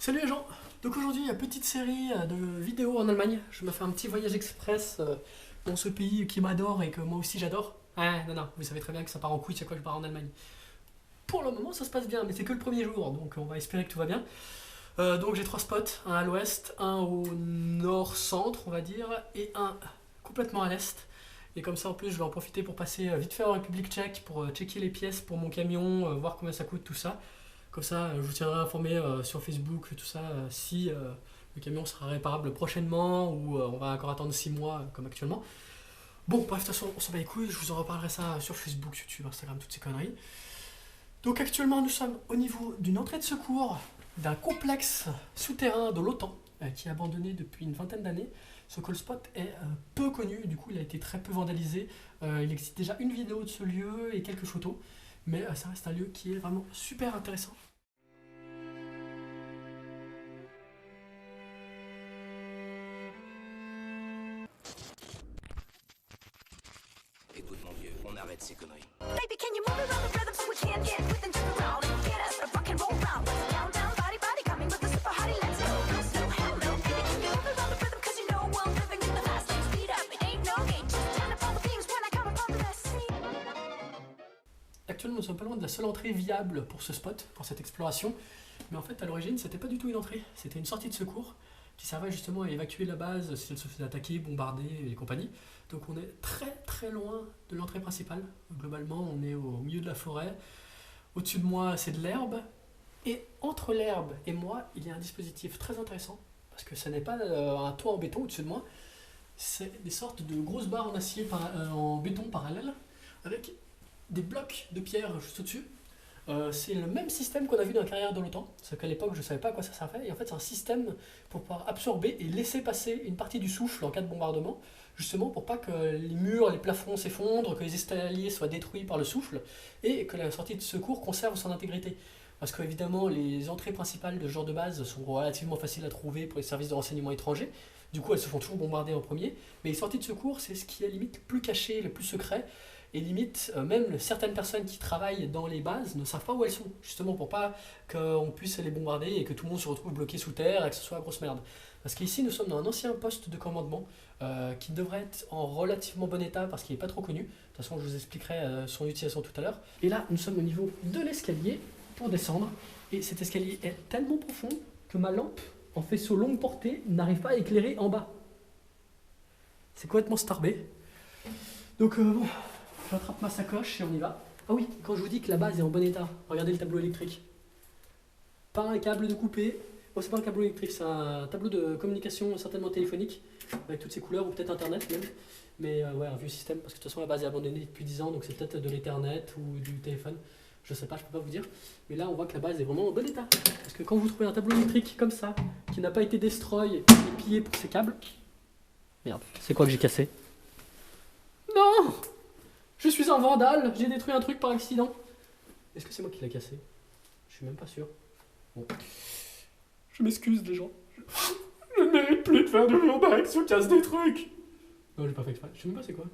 Salut les gens. Donc aujourd'hui, petite série de vidéos en Allemagne. Je me fais un petit voyage express dans ce pays qui m'adore et que moi aussi j'adore. Ah non, vous savez très bien que ça part en couille chaque fois que je pars en Allemagne. Pour le moment, ça se passe bien, mais c'est que le premier jour, donc on va espérer que tout va bien. Donc j'ai trois spots, un à l'ouest, un au nord-centre, on va dire, et un complètement à l'est. Et comme ça, en plus, je vais en profiter pour passer vite fait en République tchèque pour checker les pièces pour mon camion, voir combien ça coûte, tout ça. Comme ça, je vous tiendrai informé sur Facebook, tout ça, si le camion sera réparable prochainement ou on va encore attendre 6 mois comme actuellement. Bon, bref, de toute façon, on s'en bat les couilles, je vous en reparlerai ça sur Facebook, YouTube, Instagram, toutes ces conneries. Donc actuellement, nous sommes au niveau d'une entrée de secours d'un complexe souterrain de l'OTAN qui est abandonné depuis une vingtaine d'années. Ce call spot est peu connu, du coup il a été très peu vandalisé. Il existe déjà une vidéo de ce lieu et quelques photos, mais ça reste un lieu qui est vraiment super intéressant. Écoute mon vieux, on arrête ces conneries. Baby, can you move it on the rhythm so we can get with and jump around and get us a rock and roll round? Let's down, down, body, body, coming with the super hottie. Let's go, no, slow, hell no. Baby, can you move it on the rhythm? Cause you know we're living in the fast lane. Speed up, it ain't no game. Just turn up all the beams when I come upon the best scene. Actuellement, nous sommes pas loin de la seule entrée viable pour ce spot, pour cette exploration. Mais en fait, à l'origine, c'était pas du tout une entrée, c'était une sortie de secours qui servait justement à évacuer la base si elle se faisait attaquer, bombarder et compagnie. Donc on est très très loin de l'entrée principale. Globalement, on est au milieu de la forêt. Au-dessus de moi, c'est de l'herbe. Et entre l'herbe et moi, il y a un dispositif très intéressant. Parce que ce n'est pas un toit en béton au-dessus de moi. C'est des sortes de grosses barres en acier, en béton parallèle, avec des blocs de pierre juste au-dessus. C'est le même système qu'on a vu dans la carrière de l'OTAN, c'est qu'à l'époque je ne savais pas à quoi ça servait, et en fait c'est un système pour pouvoir absorber et laisser passer une partie du souffle en cas de bombardement, justement pour pas que les murs, les plafonds s'effondrent, que les escaliers soient détruits par le souffle, et que la sortie de secours conserve son intégrité. Parce qu'évidemment les entrées principales de ce genre de base sont relativement faciles à trouver pour les services de renseignement étrangers, du coup elles se font toujours bombarder en premier, mais les sorties de secours c'est ce qui est limite le plus caché, le plus secret, et limite, même certaines personnes qui travaillent dans les bases ne savent pas où elles sont, justement pour pas qu'on puisse les bombarder et que tout le monde se retrouve bloqué sous terre et que ce soit la grosse merde. Parce qu'ici, nous sommes dans un ancien poste de commandement qui devrait être en relativement bon état parce qu'il n'est pas trop connu. De toute façon, je vous expliquerai son utilisation tout à l'heure. Et là, nous sommes au niveau de l'escalier pour descendre. Et cet escalier est tellement profond que ma lampe, en faisceau longue portée, n'arrive pas à éclairer en bas. C'est complètement starbé. Donc bon... J'attrape ma sacoche et on y va. Ah oui, quand je vous dis que la base est en bon état, regardez le tableau électrique. Pas un câble de coupé. Oh, c'est pas un câble électrique, c'est un tableau de communication certainement téléphonique, avec toutes ces couleurs, ou peut-être internet même. Mais ouais, un vieux système, parce que de toute façon la base est abandonnée depuis 10 ans, donc c'est peut-être de l'Ethernet ou du téléphone. Je sais pas, je peux pas vous dire. Mais là, on voit que la base est vraiment en bon état. Parce que quand vous trouvez un tableau électrique comme ça, qui n'a pas été destroy et pillé pour ses câbles... Merde, c'est quoi que j'ai cassé? Non! Je suis un vandale, j'ai détruit un truc par accident. Est-ce que c'est moi qui l'ai cassé? Je suis même pas sûr. Bon. Je m'excuse les gens. Je ne mérite plus de faire du urbex, je casse des trucs. Non, j'ai pas fait exprès. Je sais même pas c'est quoi.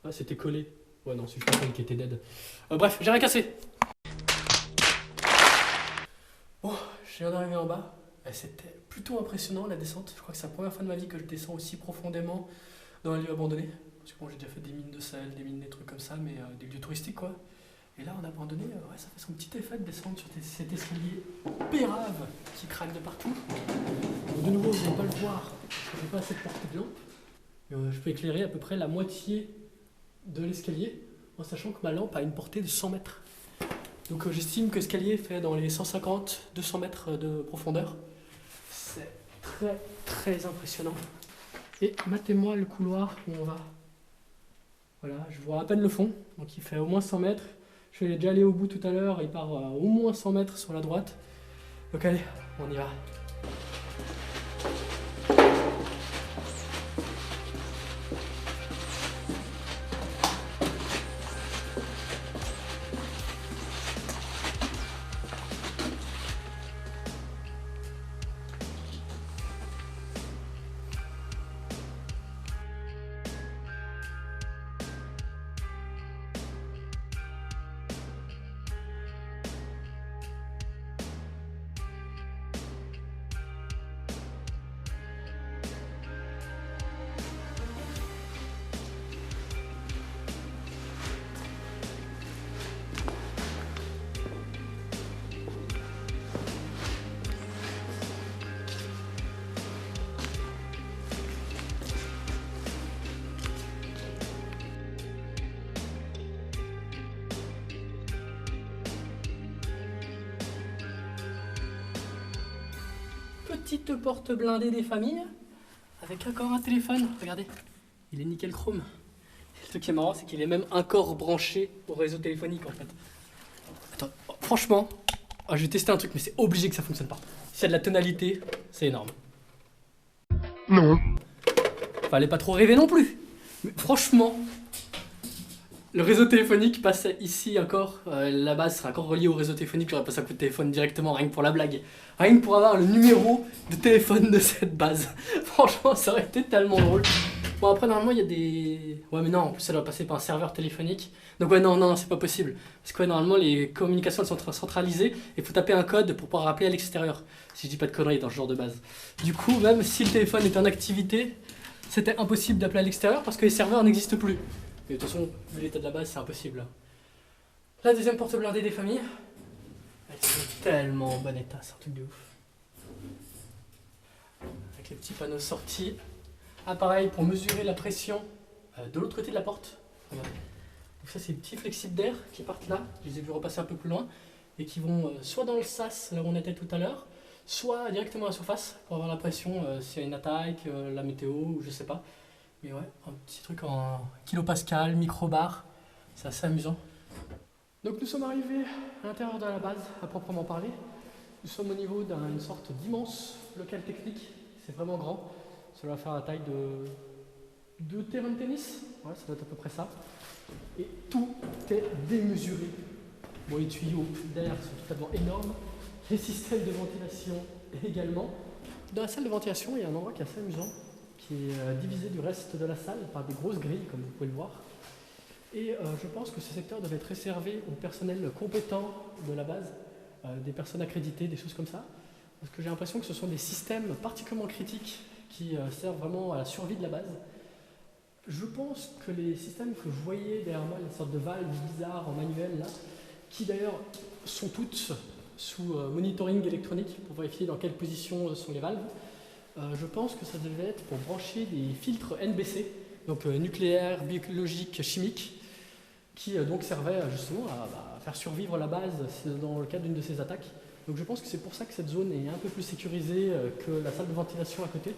Ah, c'était collé. Ouais, non, c'est juste la qui était dead. Bref, j'ai rien cassé. Bon, je viens d'arriver en bas. C'était plutôt impressionnant la descente. Je crois que c'est la première fois de ma vie que je descends aussi profondément dans un lieu abandonné. Parce que bon, j'ai déjà fait des mines de sel, des mines, des trucs comme ça, mais des lieux touristiques quoi. Et là, on a abandonné, ouais, ça fait son petit effet de descendre sur cet escalier pérave qui craque de partout. Donc, de nouveau, vous n'allez pas le voir, je n'ai pas assez de portée de lampe. Mais, je peux éclairer à peu près la moitié de l'escalier, en sachant que ma lampe a une portée de 100 mètres. Donc j'estime que l'escalier fait dans les 150-200 mètres de profondeur. C'est très très impressionnant. Et matez-moi le couloir où on va. Voilà, je vois à peine le fond, donc il fait au moins 100 mètres. Je suis déjà allé au bout tout à l'heure, il part au moins 100 mètres sur la droite. Donc allez, on y va. petite porte blindée des familles avec encore un téléphone. Regardez, il est nickel chrome. Et le truc qui est marrant, c'est qu'il est même encore branché au réseau téléphonique en fait. Attends, franchement, je vais tester un truc, mais c'est obligé que ça fonctionne pas. S'il y a de la tonalité, c'est énorme. Non. Fallait pas trop rêver non plus. Mais franchement, le réseau téléphonique passait ici encore. La base serait encore reliée au réseau téléphonique. J'aurais passé un coup de téléphone directement, rien que pour la blague. Rien que pour avoir le numéro de téléphone de cette base. Franchement, ça aurait été tellement drôle. Bon, après, normalement, il y a des. Ouais, mais non, en plus, ça doit passer par un serveur téléphonique. Donc, ouais, non, c'est pas possible. Parce que, ouais, normalement, les communications elles sont centralisées et il faut taper un code pour pouvoir rappeler à l'extérieur. Si je dis pas de conneries dans ce genre de base. Du coup, même si le téléphone est en activité, c'était impossible d'appeler à l'extérieur parce que les serveurs n'existent plus. Mais de toute façon, vu l'état de la base, c'est impossible. La deuxième porte blindée des familles. Elles sont tellement en bon état, c'est un truc de ouf. Avec les petits panneaux sortis. Appareil pour mesurer la pression de l'autre côté de la porte. Regardez. Donc ça, c'est des petits flexibles d'air qui partent là. Je les ai vus repasser un peu plus loin. Et qui vont soit dans le sas, là où on était tout à l'heure, soit directement à la surface pour avoir la pression s'il y a une attaque, la météo, ou je sais pas. Mais ouais, un petit truc en kilopascal, microbar, c'est assez amusant. Donc nous sommes arrivés à l'intérieur de la base, à proprement parler. Nous sommes au niveau d'une sorte d'immense local technique, c'est vraiment grand. Ça va faire la taille de 2 terrains de tennis, ouais, ça doit être à peu près ça. Et tout est démesuré. Bon, les tuyaux d'air sont totalement énormes, les systèmes de ventilation également. Dans la salle de ventilation, il y a un endroit qui est assez amusant, qui est divisé du reste de la salle par des grosses grilles, comme vous pouvez le voir. Et je pense que ce secteur devait être réservé au personnel compétent de la base, des personnes accréditées, des choses comme ça. Parce que j'ai l'impression que ce sont des systèmes particulièrement critiques qui servent vraiment à la survie de la base. Je pense que les systèmes que je voyais derrière moi, les sortes de valves bizarres en manuel là, qui d'ailleurs sont toutes sous monitoring électronique pour vérifier dans quelle position sont les valves, je pense que ça devait être pour brancher des filtres NBC, donc nucléaire, biologique, chimique, qui donc servaient justement à faire survivre la base dans le cadre d'une de ces attaques. Donc je pense que c'est pour ça que cette zone est un peu plus sécurisée que la salle de ventilation à côté,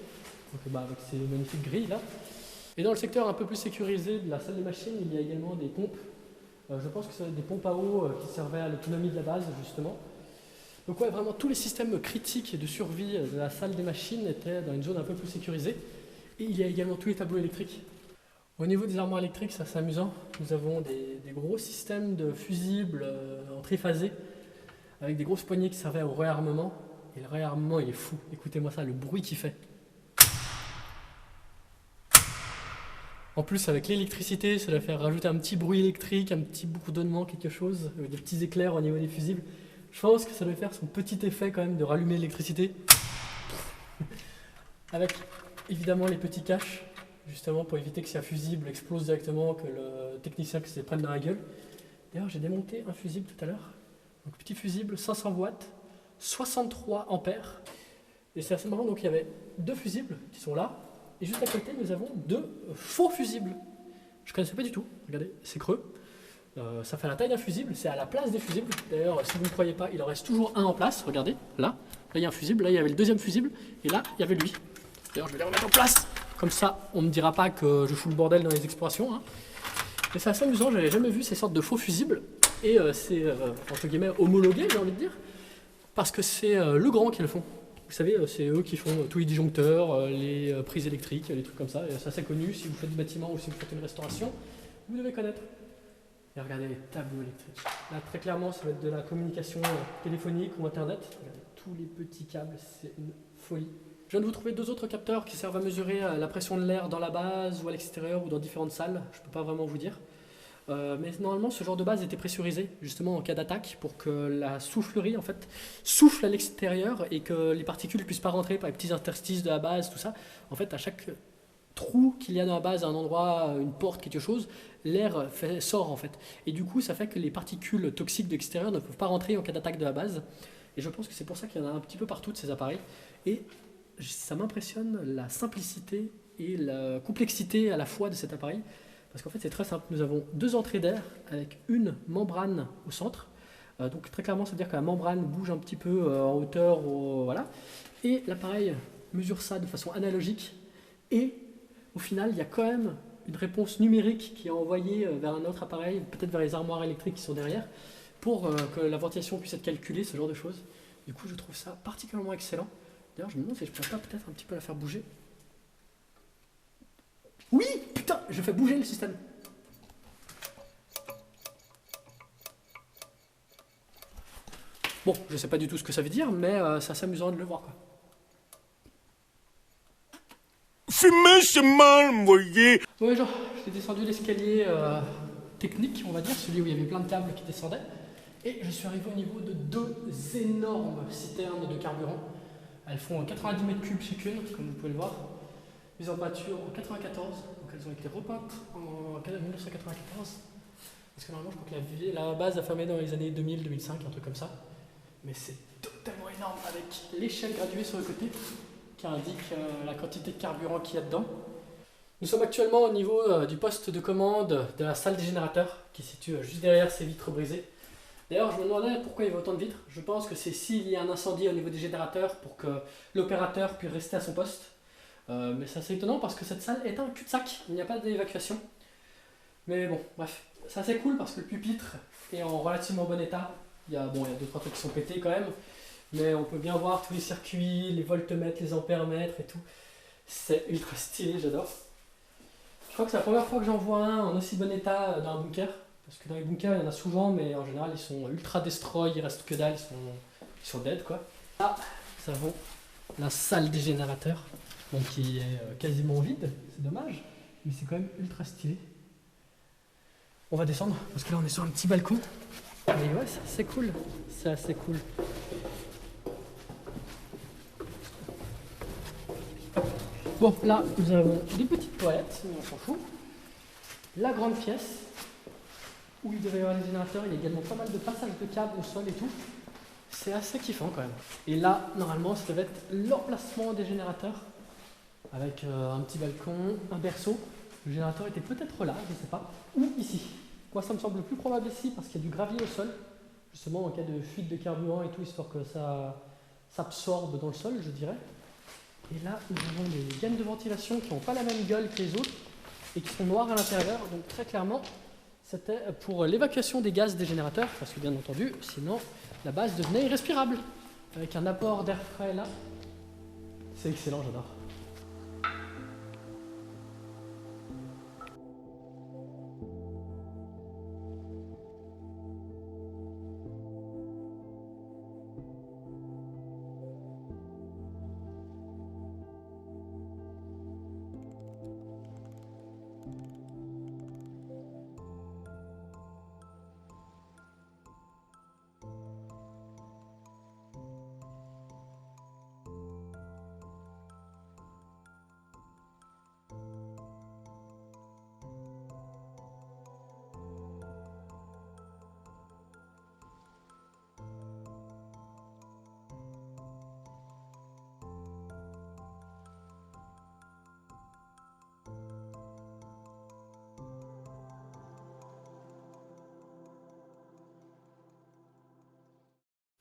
donc, avec ces magnifiques grilles là. Et dans le secteur un peu plus sécurisé de la salle des machines, il y a également des pompes. Je pense que c'est des pompes à eau qui servaient à l'autonomie de la base justement. Donc ouais, vraiment tous les systèmes critiques de survie de la salle des machines étaient dans une zone un peu plus sécurisée. Et il y a également tous les tableaux électriques. Au niveau des armoires électriques, ça c'est amusant. Nous avons des gros systèmes de fusibles en triphasé avec des grosses poignées qui servaient au réarmement. Et le réarmement il est fou. Écoutez-moi ça, le bruit qu'il fait. En plus, avec l'électricité, ça doit faire rajouter un petit bruit électrique, un petit bourdonnement, quelque chose, avec des petits éclairs au niveau des fusibles. Je pense que ça doit faire son petit effet quand même de rallumer l'électricité. Avec évidemment les petits caches, justement pour éviter que si un fusible explose directement, que le technicien se prenne dans la gueule. D'ailleurs, j'ai démonté un fusible tout à l'heure. Donc petit fusible, 500 watts, 63 ampères. Et c'est assez marrant, donc il y avait 2 fusibles qui sont là. Et juste à côté, nous avons 2 faux fusibles. Je ne connaissais pas du tout. Regardez, c'est creux. Ça fait la taille d'un fusible. C'est à la place des fusibles. D'ailleurs, si vous ne croyez pas, il en reste toujours un en place. Regardez, là. Là, il y a un fusible. Là, il y avait le deuxième fusible. Et là, il y avait lui. D'ailleurs, je vais les remettre en place. Comme ça, on ne me dira pas que je fous le bordel dans les explorations. Hein. Mais c'est assez amusant. Je n'avais jamais vu ces sortes de faux fusibles. Et c'est, entre guillemets, homologué, j'ai envie de dire. Parce que c'est le grand qui le font. Vous savez, c'est eux qui font tous les disjoncteurs, les prises électriques, les trucs comme ça. C'est assez connu. Si vous faites du bâtiment ou si vous faites une restauration, vous devez connaître. Et regardez les tableaux électriques. Là, très clairement, ça va être de la communication téléphonique ou Internet. Regardez tous les petits câbles, c'est une folie. Je viens de vous trouver 2 autres capteurs qui servent à mesurer la pression de l'air dans la base ou à l'extérieur ou dans différentes salles. Je ne peux pas vraiment vous dire. Mais normalement, ce genre de base était pressurisé, justement en cas d'attaque, pour que la soufflerie en fait souffle à l'extérieur et que les particules ne puissent pas rentrer par les petits interstices de la base, tout ça. En fait, à chaque trou qu'il y a dans la base, à un endroit, une porte, quelque chose, l'air sort en fait. Et du coup, ça fait que les particules toxiques de l'extérieur ne peuvent pas rentrer en cas d'attaque de la base. Et je pense que c'est pour ça qu'il y en a un petit peu partout de ces appareils. Et ça m'impressionne la simplicité et la complexité à la fois de cet appareil. Parce qu'en fait, c'est très simple. Nous avons 2 entrées d'air avec une membrane au centre. Donc très clairement, ça veut dire que la membrane bouge un petit peu en hauteur, voilà. et l'appareil mesure ça de façon analogique, et au final, il y a quand même une réponse numérique qui est envoyée vers un autre appareil, peut-être vers les armoires électriques qui sont derrière, pour que la ventilation puisse être calculée, ce genre de choses. Du coup, je trouve ça particulièrement excellent. D'ailleurs, je me demande si je pourrais pas peut-être un petit peu la faire bouger. Oui, putain, je fais bouger le système. Bon, je sais pas du tout ce que ça veut dire, mais c'est assez amusant de le voir, quoi. Fumer, c'est mal, vous voyez. Ouais, genre, j'ai descendu l'escalier technique, on va dire, celui où il y avait plein de câbles qui descendaient, et je suis arrivé au niveau de deux énormes citernes de carburant. Elles font 90 mètres cubes chacune, comme vous pouvez le voir. Mises en peinture en 94, donc elles ont été repeintes en 1994. Parce que normalement, je crois que la base a fermé dans les années 2000-2005, un truc comme ça. Mais c'est totalement énorme, avec l'échelle graduée sur le côté qui indique la quantité de carburant qu'il y a dedans. Nous sommes actuellement au niveau du poste de commande de la salle des générateurs qui se situe juste derrière ces vitres brisées. D'ailleurs, je me demandais pourquoi il y avait autant de vitres. Je pense que c'est s'il y a un incendie au niveau des générateurs pour que l'opérateur puisse rester à son poste. Mais c'est assez étonnant parce que cette salle est un cul-de-sac, il n'y a pas d'évacuation. Mais bon, bref, c'est assez cool parce que le pupitre est en relativement bon état. Il y a 2-3 trucs qui sont pétés quand même, mais on peut bien voir tous les circuits, les voltmètres, les ampèremètres et tout. C'est ultra stylé, j'adore. Je crois que c'est la première fois que j'en vois un en aussi bon état dans un bunker. Parce que dans les bunkers, il y en a souvent, mais en général, ils sont ultra destroy, il reste que dalle, ils sont dead, quoi. Là, nous avons la salle des générateurs, donc qui est quasiment vide, c'est dommage, mais c'est quand même ultra stylé. On va descendre, parce que là, on est sur un petit balcon. Mais ouais, c'est cool, c'est assez cool. Bon, là, nous avons des petites toilettes, mais on s'en fout. La grande pièce, où il devait y avoir les générateurs, il y a également pas mal de passages de câbles au sol et tout. C'est assez kiffant quand même. Et là, normalement, ça devait être l'emplacement des générateurs, avec un petit balcon, un berceau. Le générateur était peut-être là, je sais pas, ou ici. Moi, ça me semble plus probable ici, parce qu'il y a du gravier au sol, justement en cas de fuite de carburant et tout, histoire que ça s'absorbe dans le sol, je dirais. Et là, nous avons des gaines de ventilation qui n'ont pas la même gueule que les autres, et qui sont noires à l'intérieur, donc très clairement, c'était pour l'évacuation des gaz des générateurs, parce que bien entendu, sinon la base devenait irrespirable. Avec un apport d'air frais là. C'est excellent, j'adore.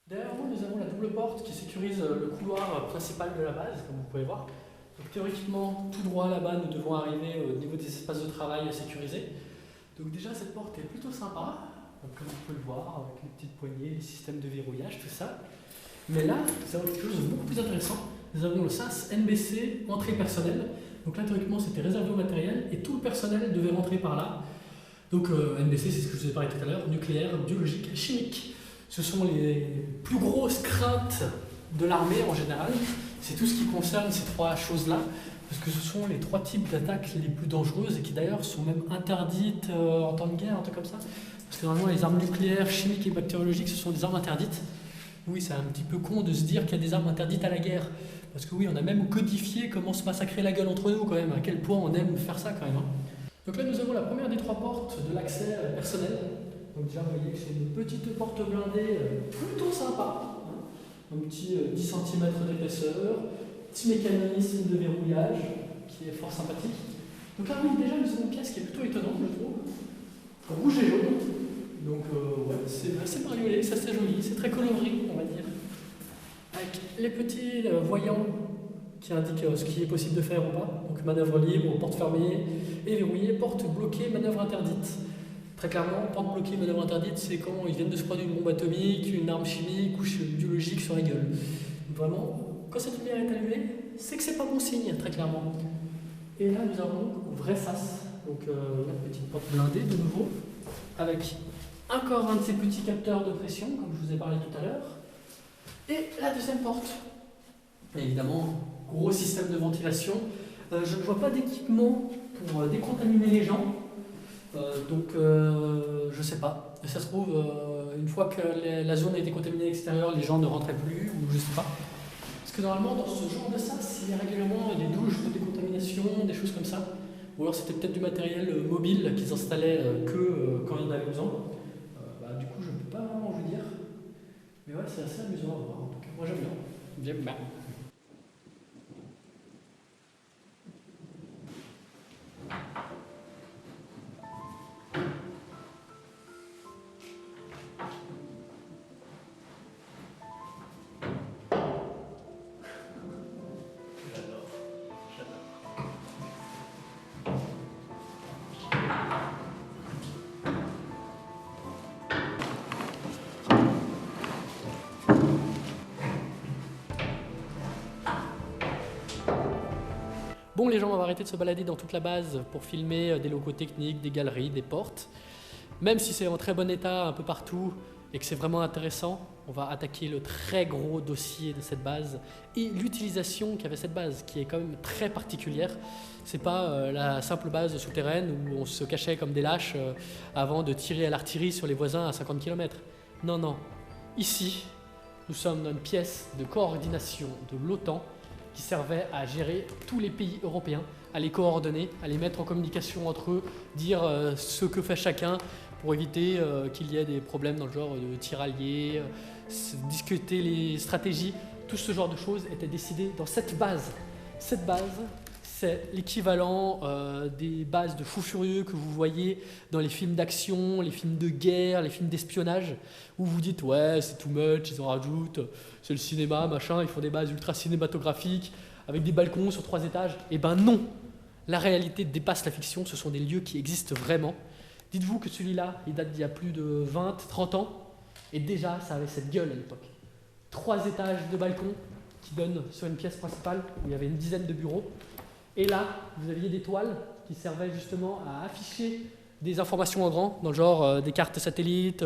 Derrière nous, nous avons la double porte qui sécurise le couloir principal de la base, comme vous pouvez voir. Donc théoriquement, tout droit là-bas, nous devons arriver au niveau des espaces de travail sécurisés. Donc déjà, cette porte est plutôt sympa, donc, comme vous pouvez le voir, avec les petites poignées, les systèmes de verrouillage, tout ça. Mais là, nous avons quelque chose de beaucoup plus intéressant. Nous avons le SAS NBC entrée personnelle. Donc là, théoriquement, c'était réservé au matériel et tout le personnel devait rentrer par là. Donc NBC, c'est ce que je vous ai parlé tout à l'heure, nucléaire, biologique, chimique. Ce sont les plus grosses craintes de l'armée en général. C'est tout ce qui concerne ces trois choses-là, parce que ce sont les trois types d'attaques les plus dangereuses et qui d'ailleurs sont même interdites en temps de guerre, un truc comme ça. Parce que normalement les armes nucléaires, chimiques et bactériologiques, ce sont des armes interdites. Oui, c'est un petit peu con de se dire qu'il y a des armes interdites à la guerre. Parce que oui, on a même codifié comment se massacrer la gueule entre nous quand même, à quel point on aime faire ça quand même. Donc là nous avons la première des trois portes de l'accès personnel. Donc déjà vous voyez que c'est une petite porte blindée plutôt sympa. Un petit 10 cm d'épaisseur, petit mécanisme de verrouillage qui est fort sympathique. Donc là oui, déjà nous avons une pièce qui est plutôt étonnante je trouve. Rouge et jaune. Donc ouais, c'est assez bariolé, c'est assez joli, c'est très coloré on va dire. avec les petits voyants qui indiquent ce qui est possible de faire ou pas. Donc manœuvre libre, porte fermée et verrouillée, porte bloquée, manœuvre interdite. Très clairement, porte bloquée, manœuvre interdite, c'est quand ils viennent de se prendre une bombe atomique, une arme chimique ou biologique sur la gueule. Donc vraiment, quand cette lumière est allumée, c'est que c'est pas bon signe, très clairement. Et là, nous avons vrai sas, donc la petite porte blindée de nouveau, avec encore un de ces petits capteurs de pression, comme je vous ai parlé tout à l'heure. Et la deuxième porte. Et évidemment, gros système de ventilation. Je ne vois pas d'équipement pour décontaminer les gens. Je sais pas. Ça se trouve, une fois que la zone a été contaminée à l'extérieur, les gens ne rentraient plus, ou je sais pas. Parce que normalement, dans ce genre de sas, il y a régulièrement des douches de décontamination, des choses comme ça. Ou alors c'était peut-être du matériel mobile qu'ils installaient que quand il y en avait besoin. Du coup, je ne peux pas vraiment vous dire. Mais ouais, c'est assez amusant à voir. En tout cas, moi j'aime bien. J'aime bien. Bon, les gens, on va arrêter de se balader dans toute la base pour filmer des locaux techniques, des galeries, des portes. Même si c'est en très bon état un peu partout et que c'est vraiment intéressant, on va attaquer le très gros dossier de cette base et l'utilisation qu'avait cette base, qui est quand même très particulière. C'est pas la simple base souterraine où on se cachait comme des lâches avant de tirer à l'artillerie sur les voisins à 50 km. Non, non. Ici, nous sommes dans une pièce de coordination de l'OTAN qui servait à gérer tous les pays européens, à les coordonner, à les mettre en communication entre eux, dire ce que fait chacun pour éviter qu'il y ait des problèmes dans le genre de tirailliers, discuter les stratégies. Tout ce genre de choses était décidé dans cette base. Cette base, c'est l'équivalent des bases de fous furieux que vous voyez dans les films d'action, les films de guerre, les films d'espionnage, où vous dites « ouais, c'est too much, ils en rajoutent, c'est le cinéma, machin, ils font des bases ultra cinématographiques, avec des balcons sur 3 étages. » Eh ben non, la réalité dépasse la fiction, ce sont des lieux qui existent vraiment. Dites-vous que celui-là, il date d'il y a plus de 20, 30 ans, et déjà, ça avait cette gueule à l'époque. 3 étages de balcons qui donnent sur une pièce principale, où il y avait une dizaine de bureaux. Et là, vous aviez des toiles qui servaient justement à afficher des informations en grand, dans le genre des cartes satellites,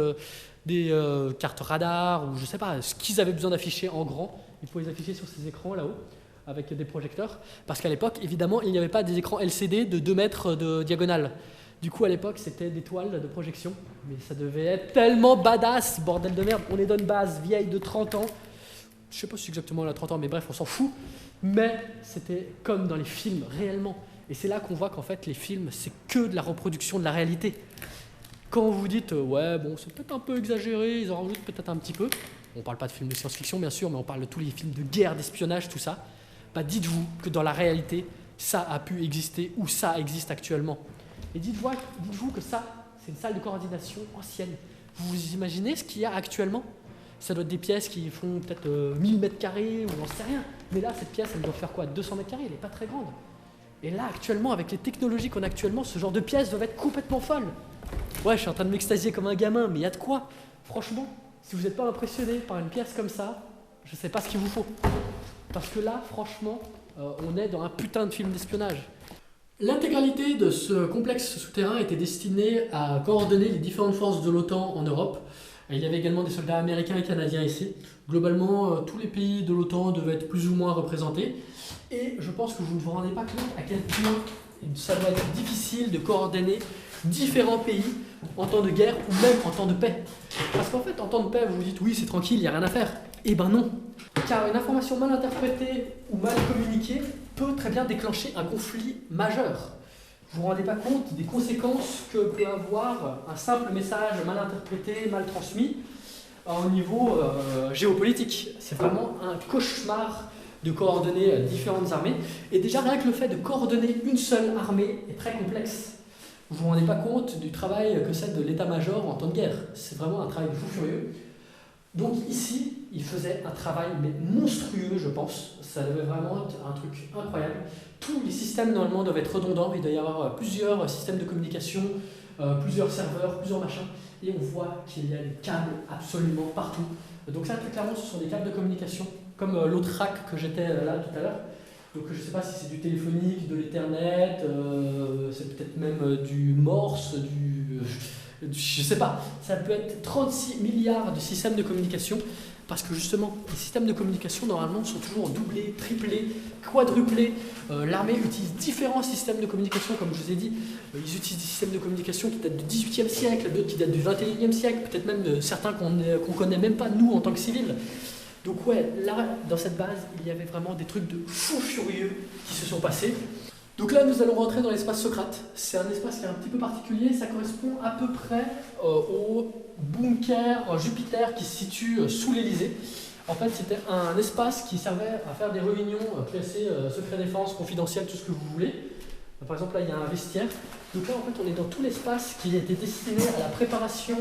des cartes radar, ou je sais pas, ce qu'ils avaient besoin d'afficher en grand. Il faut les afficher sur ces écrans là-haut, avec des projecteurs. Parce qu'à l'époque, évidemment, il n'y avait pas des écrans LCD de 2 mètres de diagonale. Du coup, à l'époque, c'était des toiles de projection. Mais ça devait être tellement badass, bordel de merde. On est dans une base vieille de 30 ans. Je sais pas si exactement elle a 30 ans, mais bref, on s'en fout. Mais c'était comme dans les films, réellement. Et c'est là qu'on voit qu'en fait, les films, c'est que de la reproduction de la réalité. Quand vous dites, ouais, bon, c'est peut-être un peu exagéré, ils en rajoutent peut-être un petit peu. On parle pas de films de science-fiction, bien sûr, mais on parle de tous les films de guerre, d'espionnage, tout ça. Bah, dites-vous que dans la réalité, ça a pu exister ou ça existe actuellement. Et dites-vous que ça, c'est une salle de coordination ancienne. Vous imaginez ce qu'il y a actuellement ? Ça doit être des pièces qui font peut-être 1000 mètres carrés ou j'en sais rien. Mais là, cette pièce, elle doit faire quoi ? 200 mètres carrés, elle n'est pas très grande. Et là, actuellement, avec les technologies qu'on a actuellement, ce genre de pièces doivent être complètement folles. Ouais, je suis en train de m'extasier comme un gamin, mais il y a de quoi. Franchement, si vous n'êtes pas impressionné par une pièce comme ça, je ne sais pas ce qu'il vous faut. Parce que là, franchement, on est dans un putain de film d'espionnage. L'intégralité de ce complexe souterrain était destinée à coordonner les différentes forces de l'OTAN en Europe. Il y avait également des soldats américains et canadiens ici. Globalement, tous les pays de l'OTAN devaient être plus ou moins représentés. Et je pense que vous ne vous rendez pas compte à quel point ça doit être difficile de coordonner différents pays en temps de guerre ou même en temps de paix. Parce qu'en fait, en temps de paix, vous vous dites oui, c'est tranquille, il n'y a rien à faire. Eh ben non. Car une information mal interprétée ou mal communiquée peut très bien déclencher un conflit majeur. Vous vous rendez pas compte des conséquences que peut avoir un simple message mal interprété, mal transmis au niveau géopolitique. C'est vraiment un cauchemar de coordonner différentes armées. Et déjà, rien que le fait de coordonner une seule armée est très complexe. Vous vous rendez pas compte du travail que c'est de l'état-major en temps de guerre. C'est vraiment un travail de fou furieux. Donc ici, il faisait un travail mais monstrueux, je pense. Ça devait vraiment être un truc incroyable. Tous les systèmes normalement doivent être redondants. Il doit y avoir plusieurs systèmes de communication, plusieurs serveurs, plusieurs machins. Et on voit qu'il y a des câbles absolument partout. Donc ça, très clairement, ce sont des câbles de communication, comme l'autre rack que j'étais là tout à l'heure. Donc je ne sais pas si c'est du téléphonique, de l'Ethernet, c'est peut-être même du Morse, je sais pas. Ça peut être 36 milliards de systèmes de communication, parce que justement, les systèmes de communication, normalement, sont toujours doublés, triplés, quadruplés. L'armée utilise différents systèmes de communication, comme je vous ai dit. Ils utilisent des systèmes de communication qui datent du XVIIIe siècle, d'autres qui datent du XXIe siècle, peut-être même certains qu'on connaît même pas, nous, en tant que civils. Donc ouais, là, dans cette base, il y avait vraiment des trucs de fous furieux qui se sont passés. Donc là, nous allons rentrer dans l'espace Socrate. C'est un espace qui est un petit peu particulier. Ça correspond à peu près au bunker Jupiter qui se situe sous l'Élysée. En fait, c'était un espace qui servait à faire des réunions classées secret défense, confidentiel, tout ce que vous voulez. Par exemple, là, il y a un vestiaire. Donc là, en fait, on est dans tout l'espace qui était destiné à la préparation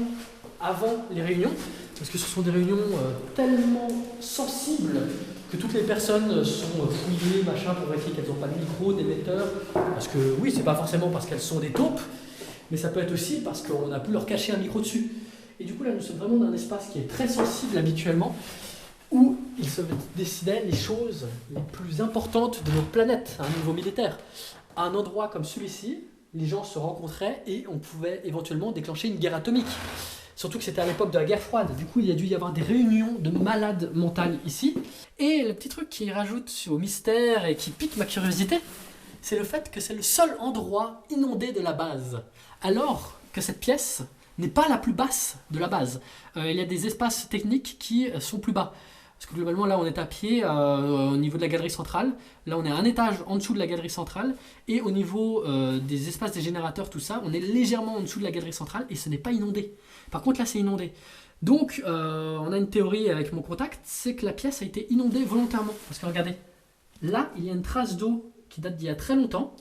avant les réunions, parce que ce sont des réunions tellement sensibles que toutes les personnes sont fouillées, machin, pour vérifier qu'elles n'ont pas de micro, d'émetteur, parce que oui, c'est pas forcément parce qu'elles sont des taupes, mais ça peut être aussi parce qu'on a pu leur cacher un micro dessus. Et du coup, là, nous sommes vraiment dans un espace qui est très sensible habituellement, où il se décidait les choses les plus importantes de notre planète, à un niveau militaire. À un endroit comme celui-ci, les gens se rencontraient et on pouvait éventuellement déclencher une guerre atomique. Surtout que c'était à l'époque de la guerre froide. Du coup, il y a dû y avoir des réunions de malades mentales ici. Et le petit truc qui rajoute au mystère et qui pique ma curiosité, c'est le fait que c'est le seul endroit inondé de la base. Alors que cette pièce n'est pas la plus basse de la base. Il y a des espaces techniques qui sont plus bas. Parce que globalement, là, on est à pied au niveau de la galerie centrale. Là, on est à un étage en dessous de la galerie centrale. Et au niveau des espaces des générateurs, tout ça, on est légèrement en dessous de la galerie centrale et ce n'est pas inondé. Par contre, là, c'est inondé. Donc, on a une théorie avec mon contact, c'est que la pièce a été inondée volontairement. Parce que regardez, là, il y a une trace d'eau qui date d'il y a très longtemps.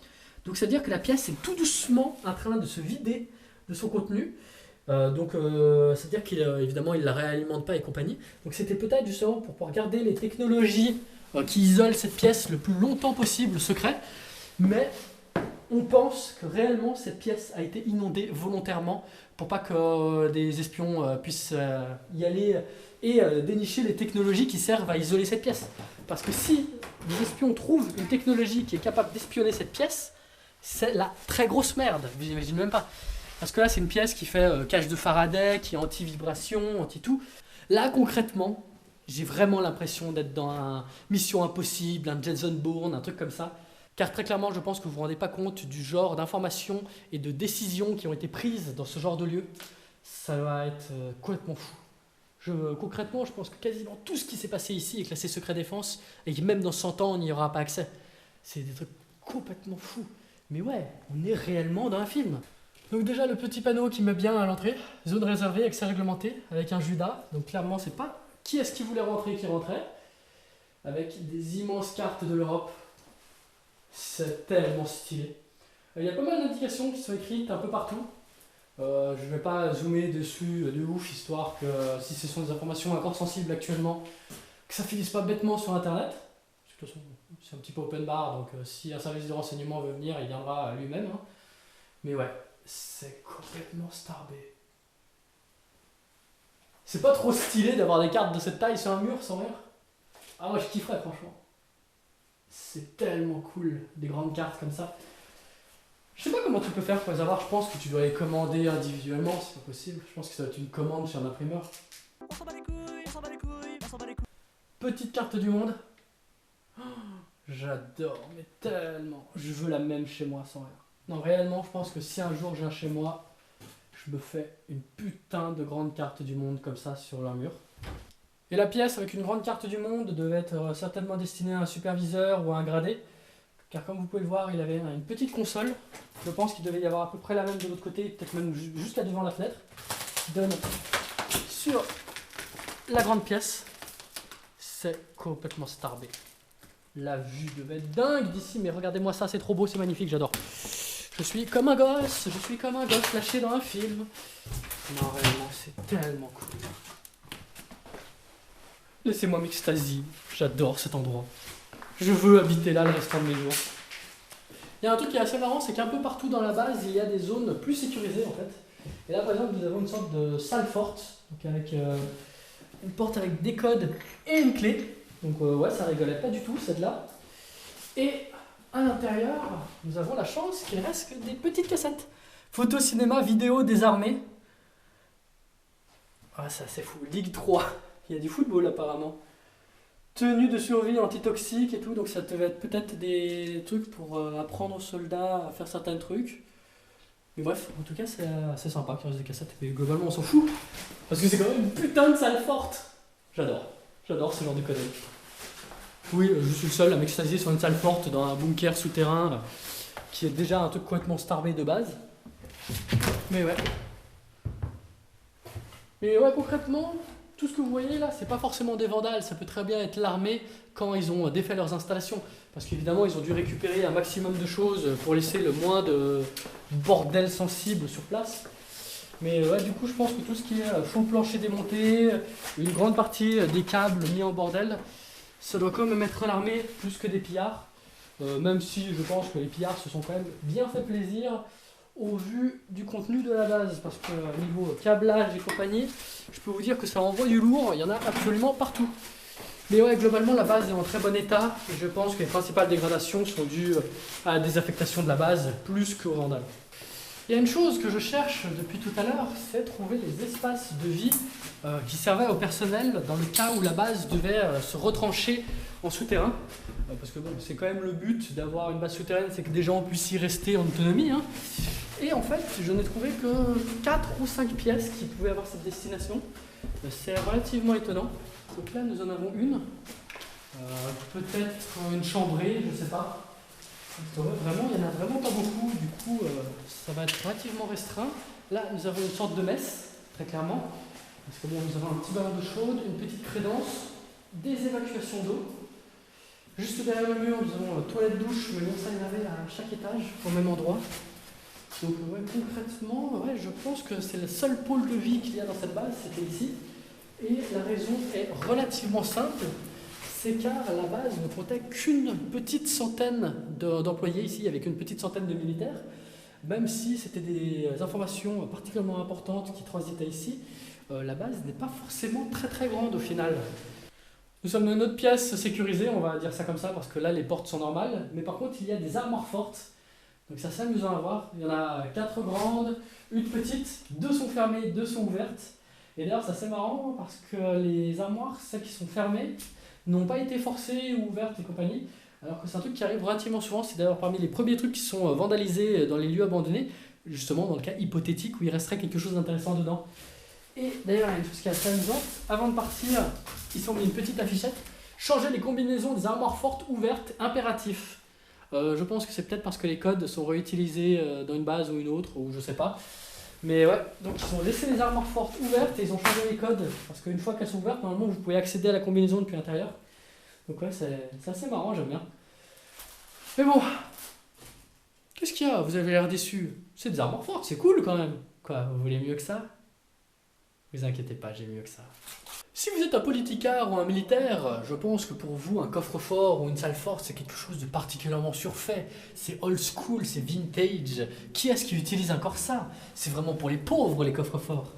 Donc, ça veut dire que la pièce est tout doucement en train de se vider de son contenu. Donc ça veut dire qu'évidemment il ne la réalimente pas et compagnie. Donc c'était peut-être justement pour pouvoir garder les technologies qui isolent cette pièce le plus longtemps possible secret. Mais on pense que réellement cette pièce a été inondée volontairement pour pas que des espions puissent y aller et dénicher les technologies qui servent à isoler cette pièce. Parce que si des espions trouvent une technologie qui est capable d'espionner cette pièce, c'est la très grosse merde, vous imaginez même pas. Parce que là, c'est une pièce qui fait cage de Faraday, qui est anti-vibration, anti-tout. Là, concrètement, j'ai vraiment l'impression d'être dans un Mission Impossible, un Jason Bourne, un truc comme ça. Car très clairement, je pense que vous ne vous rendez pas compte du genre d'informations et de décisions qui ont été prises dans ce genre de lieu. Ça va être complètement fou. Concrètement, je pense que quasiment tout ce qui s'est passé ici est classé secret défense et que même dans 100 ans, on n'y aura pas accès. C'est des trucs complètement fous. Mais ouais, on est réellement dans un film. Donc déjà le petit panneau qui met bien à l'entrée, zone réservée, accès réglementé, avec un Judas. Donc clairement c'est pas qui est-ce qui voulait rentrer qui rentrait. Avec des immenses cartes de l'Europe. C'est tellement stylé. Il y a pas mal d'indications qui sont écrites un peu partout. Je vais pas zoomer dessus de ouf, histoire que si ce sont des informations encore sensibles actuellement, que ça finisse pas bêtement sur internet. De toute façon c'est un petit peu open bar, donc si un service de renseignement veut venir, il viendra lui-même. Hein. Mais ouais. C'est complètement starbé. C'est pas trop stylé d'avoir des cartes de cette taille sur un mur sans rien. Ah moi je kifferais franchement. C'est tellement cool, des grandes cartes comme ça. Je sais pas comment tu peux faire pour les avoir, je pense que tu dois les commander individuellement, c'est pas possible. Je pense que ça va être une commande chez un imprimeur. On s'en bat les couilles, on s'en bat les couilles, on s'en bat les couilles. Petite carte du monde. Oh, j'adore, mais tellement. Je veux la même chez moi sans rien. Non, réellement, je pense que si un jour je viens chez moi, je me fais une putain de grande carte du monde comme ça sur leur mur. Et la pièce avec une grande carte du monde devait être certainement destinée à un superviseur ou à un gradé. Car comme vous pouvez le voir, il avait une petite console. Je pense qu'il devait y avoir à peu près la même de l'autre côté, peut-être même juste là devant la fenêtre. Qui donne sur la grande pièce. C'est complètement starbé. La vue devait être dingue d'ici, mais regardez-moi ça, c'est trop beau, c'est magnifique, j'adore. Je suis comme un gosse lâché dans un film. Non, réellement, c'est tellement cool. Laissez-moi m'extasier. J'adore cet endroit. Je veux habiter là le restant de mes jours. Il y a un truc qui est assez marrant, c'est qu'un peu partout dans la base, il y a des zones plus sécurisées en fait. Et là par exemple, nous avons une sorte de salle forte, donc avec une porte avec des codes et une clé. Donc ouais, ça rigolait pas du tout celle-là. Et à l'intérieur, nous avons la chance qu'il reste que des petites cassettes. Photo, cinéma, vidéo, désarmé. Ah, ça c'est fou. Ligue 3. Il y a du football apparemment. Tenue de survie antitoxique et tout, donc ça devait être peut-être des trucs pour apprendre aux soldats à faire certains trucs. Mais bref, en tout cas c'est assez sympa qu'il reste des cassettes, mais globalement on s'en fout. Parce que c'est quand même une putain de salle forte. J'adore ce genre de conneries. Oui, je suis le seul à m'extasier sur une salle forte dans un bunker souterrain qui est déjà un truc complètement starbé de base. Mais ouais. Mais ouais, concrètement, tout ce que vous voyez là, c'est pas forcément des vandales, ça peut très bien être l'armée quand ils ont défait leurs installations. Parce qu'évidemment, ils ont dû récupérer un maximum de choses pour laisser le moins de bordel sensible sur place. Mais ouais, du coup, je pense que tout ce qui est faux plancher démonté, une grande partie des câbles mis en bordel, ça doit quand même être l'armée plus que des pillards. Même si je pense que les pillards se sont quand même bien fait plaisir au vu du contenu de la base. Parce que niveau câblage et compagnie, je peux vous dire que ça envoie du lourd, il y en a absolument partout. Mais ouais, globalement, la base est en très bon état. Et je pense que les principales dégradations sont dues à la désaffectation de la base plus qu'au vandal. Il y a une chose que je cherche depuis tout à l'heure, c'est trouver les espaces de vie qui servaient au personnel dans le cas où la base devait se retrancher en souterrain. Parce que bon, c'est quand même le but d'avoir une base souterraine, c'est que des gens puissent y rester en autonomie. Hein. Et en fait, je n'ai trouvé que 4 ou 5 pièces qui pouvaient avoir cette destination. C'est relativement étonnant. Donc là, nous en avons une. Peut-être une chambrée, je ne sais pas. Vraiment, il n'y en a vraiment pas beaucoup, du coup ça va être relativement restreint. Là, nous avons une sorte de messe, très clairement. Parce que bon, nous avons un petit ballon d'eau chaude, une petite crédence, des évacuations d'eau. Juste derrière le mur, nous avons toilette douche, mais bon, ça il y en avait à chaque étage, au même endroit. Donc ouais, concrètement, ouais, je pense que c'est le seul pôle de vie qu'il y a dans cette base, c'était ici. Et la raison est relativement simple. C'est car la base ne comptait qu'une petite centaine d'employés ici, avec une petite centaine de militaires. Même si c'était des informations particulièrement importantes qui transitaient ici, la base n'est pas forcément très très grande au final. Nous sommes dans une autre pièce sécurisée, on va dire ça comme ça, parce que là les portes sont normales. Mais par contre il y a des armoires fortes, donc c'est assez amusant à voir. Il y en a 4 grandes, une petite, 2 sont fermées, 2 sont ouvertes. Et d'ailleurs c'est assez marrant parce que les armoires, celles qui sont fermées, n'ont pas été forcées ou ouvertes et compagnie, alors que c'est un truc qui arrive relativement souvent. C'est d'ailleurs parmi les premiers trucs qui sont vandalisés dans les lieux abandonnés, justement dans le cas hypothétique où il resterait quelque chose d'intéressant dedans. Et d'ailleurs, il y a une chose qui est assez amusante, avant de partir, ils ont mis une petite affichette, changer les combinaisons des armoires fortes ouvertes, impératif. Je pense que c'est peut-être parce que les codes sont réutilisés dans une base ou une autre, ou je sais pas. Mais ouais, donc ils ont laissé les armoires fortes ouvertes et ils ont changé les codes. Parce qu'une fois qu'elles sont ouvertes, normalement vous pouvez accéder à la combinaison depuis l'intérieur. Donc ouais, c'est assez marrant, j'aime bien. Mais bon, qu'est-ce qu'il y a? Vous avez l'air déçu. C'est des armoires fortes, c'est cool quand même. Quoi, vous voulez mieux que ça? Vous inquiétez pas, j'ai mieux que ça. Si vous êtes un politicard ou un militaire, je pense que pour vous, un coffre-fort ou une salle forte, c'est quelque chose de particulièrement surfait. C'est old school, c'est vintage. Qui est-ce qui utilise encore ça? C'est vraiment pour les pauvres, les coffres-forts.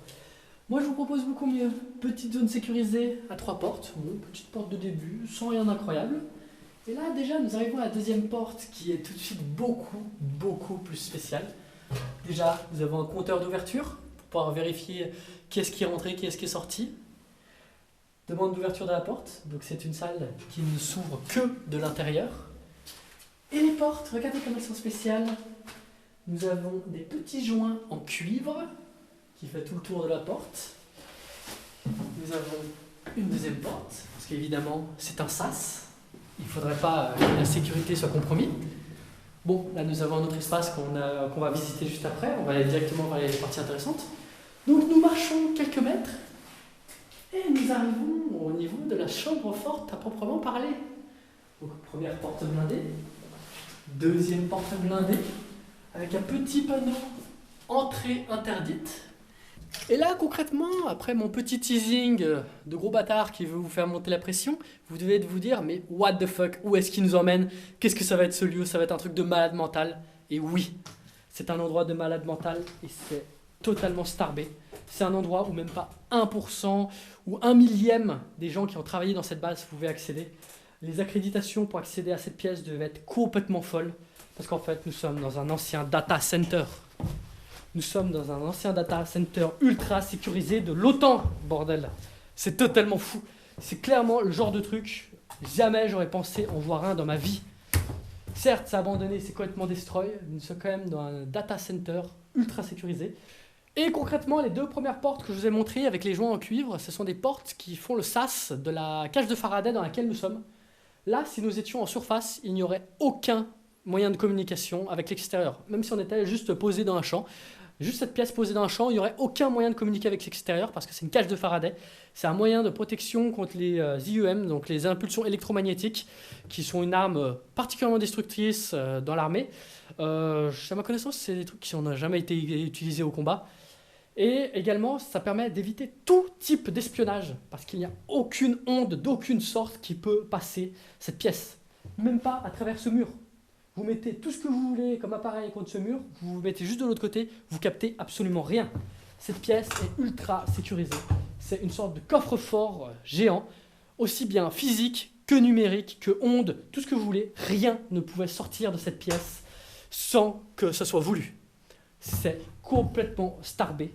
Moi, je vous propose beaucoup mieux. Petite zone sécurisée à 3 portes. Bon, petite porte de début, sans rien d'incroyable. Et là, déjà, nous arrivons à la deuxième porte, qui est tout de suite beaucoup plus spéciale. Déjà, nous avons un compteur d'ouverture, pour pouvoir vérifier qui est-ce qui est rentré, qui est-ce qui est sorti. Demande d'ouverture de la porte, donc c'est une salle qui ne s'ouvre que de l'intérieur. Et les portes, regardez comme elles sont spéciales. Nous avons des petits joints en cuivre qui fait tout le tour de la porte. Nous avons une deuxième porte, parce qu'évidemment c'est un sas. Il ne faudrait pas que la sécurité soit compromise. Bon, là nous avons un autre espace qu'on va visiter juste après. On va aller directement vers les parties intéressantes. Donc nous marchons quelques mètres. Et nous arrivons au niveau de la chambre forte à proprement parler. Donc première porte blindée, deuxième porte blindée, avec un petit panneau entrée interdite. Et là, concrètement, après mon petit teasing de gros bâtard qui veut vous faire monter la pression, vous devez vous dire, mais what the fuck, où est-ce qu'il nous emmène? Qu'est-ce que ça va être ce lieu? Ça va être un truc de malade mental. Et oui, c'est un endroit de malade mental et c'est totalement starbé. C'est un endroit où même pas 1% ou 1 millième des gens qui ont travaillé dans cette base pouvaient accéder. Les accréditations pour accéder à cette pièce devaient être complètement folles. Parce qu'en fait, nous sommes dans un ancien data center. Nous sommes dans un ancien data center ultra sécurisé de l'OTAN, bordel. C'est totalement fou. C'est clairement le genre de truc, jamais j'aurais pensé en voir un dans ma vie. Certes, c'est abandonné, c'est complètement destroy. Nous sommes quand même dans un data center ultra sécurisé. Et concrètement, les 2 premières portes que je vous ai montrées avec les joints en cuivre, ce sont des portes qui font le sas de la cage de Faraday dans laquelle nous sommes. Là, si nous étions en surface, il n'y aurait aucun moyen de communication avec l'extérieur. Même si on était juste posé dans un champ, juste cette pièce posée dans un champ, il n'y aurait aucun moyen de communiquer avec l'extérieur parce que c'est une cage de Faraday. C'est un moyen de protection contre les IEM, donc les impulsions électromagnétiques, qui sont une arme particulièrement destructrice dans l'armée. À ma connaissance, c'est des trucs qui n'ont jamais été utilisés au combat. Et également, ça permet d'éviter tout type d'espionnage, parce qu'il n'y a aucune onde d'aucune sorte qui peut passer cette pièce. Même pas à travers ce mur. Vous mettez tout ce que vous voulez comme appareil contre ce mur, vous vous mettez juste de l'autre côté, vous captez absolument rien. Cette pièce est ultra sécurisée. C'est une sorte de coffre-fort géant, aussi bien physique que numérique, que onde, tout ce que vous voulez. Rien ne pouvait sortir de cette pièce sans que ce soit voulu. C'est complètement starbé.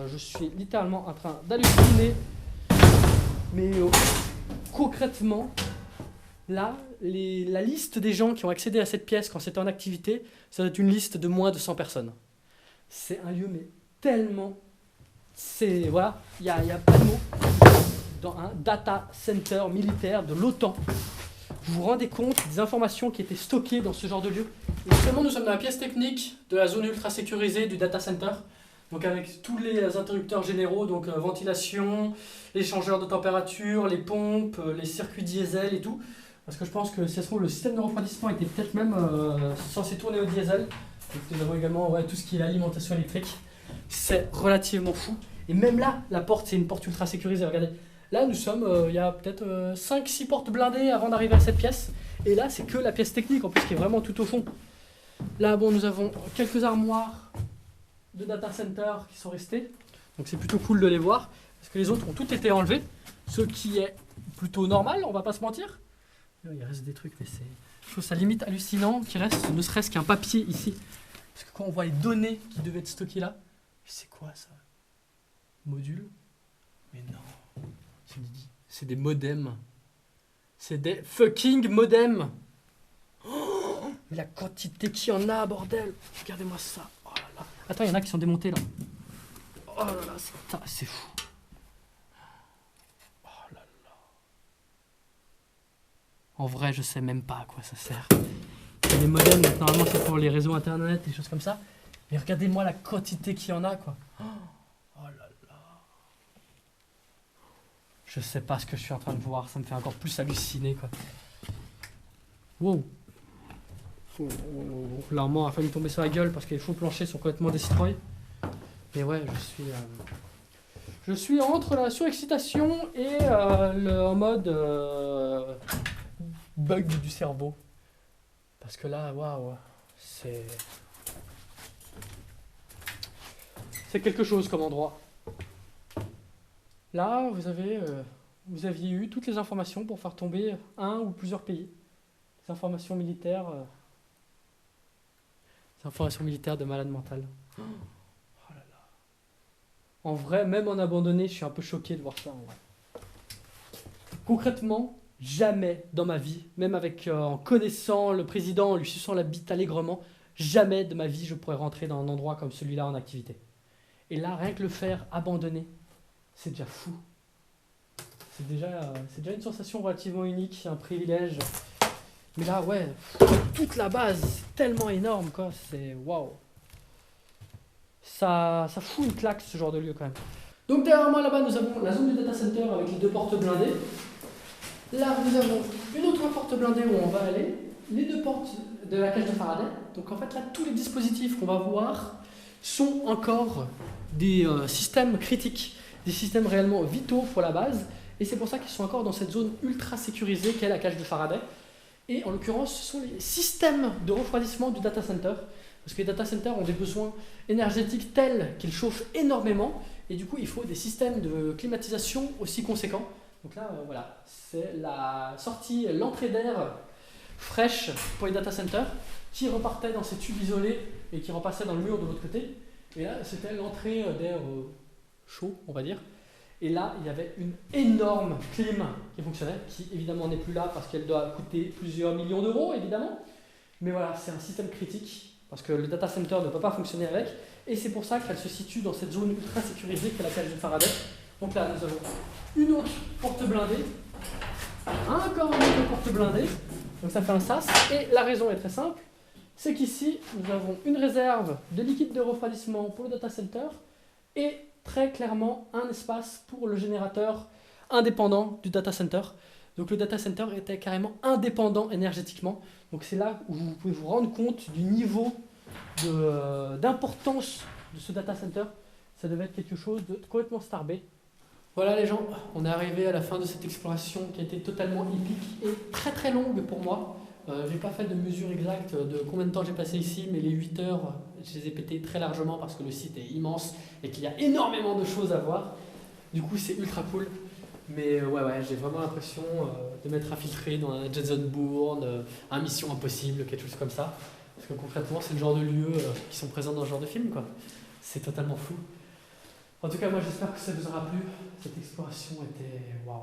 Je suis littéralement en train d'halluciner. Mais concrètement, là, la liste des gens qui ont accédé à cette pièce quand c'était en activité, ça doit être une liste de moins de 100 personnes. C'est un lieu, mais tellement... Voilà, il n'y a pas de mots. Dans un data center militaire de l'OTAN. Vous vous rendez compte des informations qui étaient stockées dans ce genre de lieu? Et justement, nous sommes dans la pièce technique de la zone ultra sécurisée du data center. Donc avec tous les interrupteurs généraux, donc ventilation, les changeurs de température, les pompes, les circuits diesel et tout. Parce que je pense que si ça se trouve, le système de refroidissement était peut-être même censé tourner au diesel. Donc, nous avons également tout ce qui est l'alimentation électrique. C'est relativement fou. Et même là, la porte, c'est une porte ultra sécurisée. Regardez, là nous sommes, il y a peut-être 5-6 portes blindées avant d'arriver à cette pièce. Et là, c'est que la pièce technique en plus qui est vraiment tout au fond. Là, bon, nous avons quelques armoires de data center qui sont restées. Donc c'est plutôt cool de les voir. Parce que les autres ont tout été enlevés. Ce qui est plutôt normal, on va pas se mentir. Il reste des trucs, mais je trouve ça limite hallucinant qu'il reste ne serait-ce qu'un papier ici. Parce que quand on voit les données qui devaient être stockées là, c'est quoi ça? Module? Mais non. C'est des modems. C'est des fucking modems. Oh, mais la quantité qu'il y en a, bordel. Regardez-moi ça. Oh là là. Attends, il y en a qui sont démontés là. Oh là là, c'est fou. Oh là là. En vrai, je sais même pas à quoi ça sert. Il y a des modems, donc normalement c'est pour les réseaux internet, des choses comme ça. Mais regardez-moi la quantité qu'il y en a, quoi. Oh là là. Je sais pas ce que je suis en train de voir, ça me fait encore plus halluciner, quoi. Wow. L'armement a failli tomber sur la gueule parce que les faux planchers sont complètement destroy. Mais ouais, je suis entre la surexcitation et en mode bug du cerveau. Parce que là, waouh, c'est quelque chose comme endroit. Là, vous aviez eu toutes les informations pour faire tomber un ou plusieurs pays. Les informations militaires, de malade mental. Oh là là. En vrai, même en abandonné, je suis un peu choqué de voir ça. En vrai. Concrètement, jamais dans ma vie, même en connaissant le président, en lui suçant la bite allègrement, jamais de ma vie je pourrais rentrer dans un endroit comme celui-là en activité. Et là, rien que le faire abandonné, c'est déjà fou. C'est déjà une sensation relativement unique, un privilège. Mais là, ouais, toute la base, c'est tellement énorme, quoi. C'est waouh. Ça fout une claque, ce genre de lieu, quand même. Donc derrière moi, là-bas, nous avons la zone du data center avec les 2 portes blindées. Là, nous avons une autre porte blindée où on va aller. Les 2 portes de la cage de Faraday. Donc en fait, là, tous les dispositifs qu'on va voir sont encore des systèmes critiques, des systèmes réellement vitaux pour la base, et c'est pour ça qu'ils sont encore dans cette zone ultra sécurisée qu'est la cage de Faraday. Et en l'occurrence, ce sont les systèmes de refroidissement du data center, parce que les data centers ont des besoins énergétiques tels qu'ils chauffent énormément, et du coup il faut des systèmes de climatisation aussi conséquents. Donc là, voilà, c'est la sortie, l'entrée d'air fraîche pour les data centers qui repartait dans ces tubes isolés et qui repassait dans le mur de l'autre côté. Et là, c'était l'entrée d'air chaud, on va dire. Et là, il y avait une énorme clim qui fonctionnait, qui évidemment n'est plus là parce qu'elle doit coûter plusieurs millions d'euros, évidemment. Mais voilà, c'est un système critique parce que le data center ne peut pas fonctionner avec. Et c'est pour ça qu'elle se situe dans cette zone ultra sécurisée qu'est la cage de Faraday. Donc là, nous avons une autre porte blindée, encore une autre porte blindée. Donc ça fait un sas. Et la raison est très simple, c'est qu'ici, nous avons une réserve de liquide de refroidissement pour le data center et très clairement un espace pour le générateur indépendant du data center. Donc le data center était carrément indépendant énergétiquement. Donc c'est là où vous pouvez vous rendre compte du niveau d'importance de ce data center. Ça devait être quelque chose de complètement starbé. Voilà les gens, on est arrivé à la fin de cette exploration qui a été totalement épique et très très longue pour moi. J'ai pas fait de mesure exacte de combien de temps j'ai passé ici, mais les 8 heures, je les ai pétées très largement parce que le site est immense et qu'il y a énormément de choses à voir. Du coup, c'est ultra cool. Mais ouais, j'ai vraiment l'impression de m'être infiltré dans un Jason Bourne, un Mission Impossible, quelque chose comme ça. Parce que concrètement, c'est le genre de lieux qui sont présents dans ce genre de film, quoi. C'est totalement fou. En tout cas, moi, j'espère que ça vous aura plu. Cette exploration était waouh.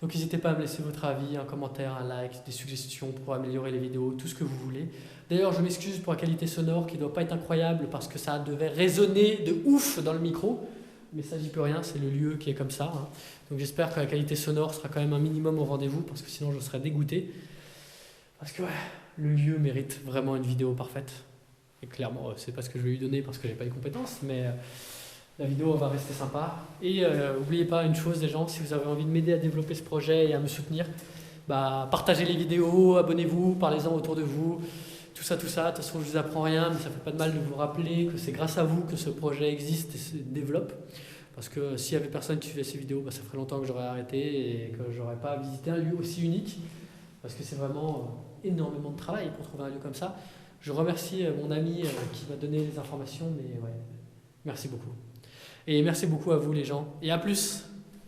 Donc n'hésitez pas à me laisser votre avis, un commentaire, un like, des suggestions pour améliorer les vidéos, tout ce que vous voulez. D'ailleurs, je m'excuse pour la qualité sonore qui ne doit pas être incroyable parce que ça devait résonner de ouf dans le micro. Mais ça, j'y peux rien, c'est le lieu qui est comme ça. Hein. Donc j'espère que la qualité sonore sera quand même un minimum au rendez-vous parce que sinon je serais dégoûté. Parce que ouais, le lieu mérite vraiment une vidéo parfaite. Et clairement, c'est pas ce que je vais lui donner parce que j'ai pas les compétences, mais... la vidéo va rester sympa. Et n'oubliez pas une chose les gens, si vous avez envie de m'aider à développer ce projet et à me soutenir, bah, partagez les vidéos, abonnez-vous, parlez-en autour de vous, tout ça. De toute façon, je ne vous apprends rien, mais ça fait pas de mal de vous rappeler que c'est grâce à vous que ce projet existe et se développe. Parce que s'il y avait personne qui suivait ces vidéos, bah, ça ferait longtemps que j'aurais arrêté et que j'aurais pas visité un lieu aussi unique. Parce que c'est vraiment énormément de travail pour trouver un lieu comme ça. Je remercie mon ami qui m'a donné les informations, mais ouais, merci beaucoup. Et merci beaucoup à vous les gens. Et à plus!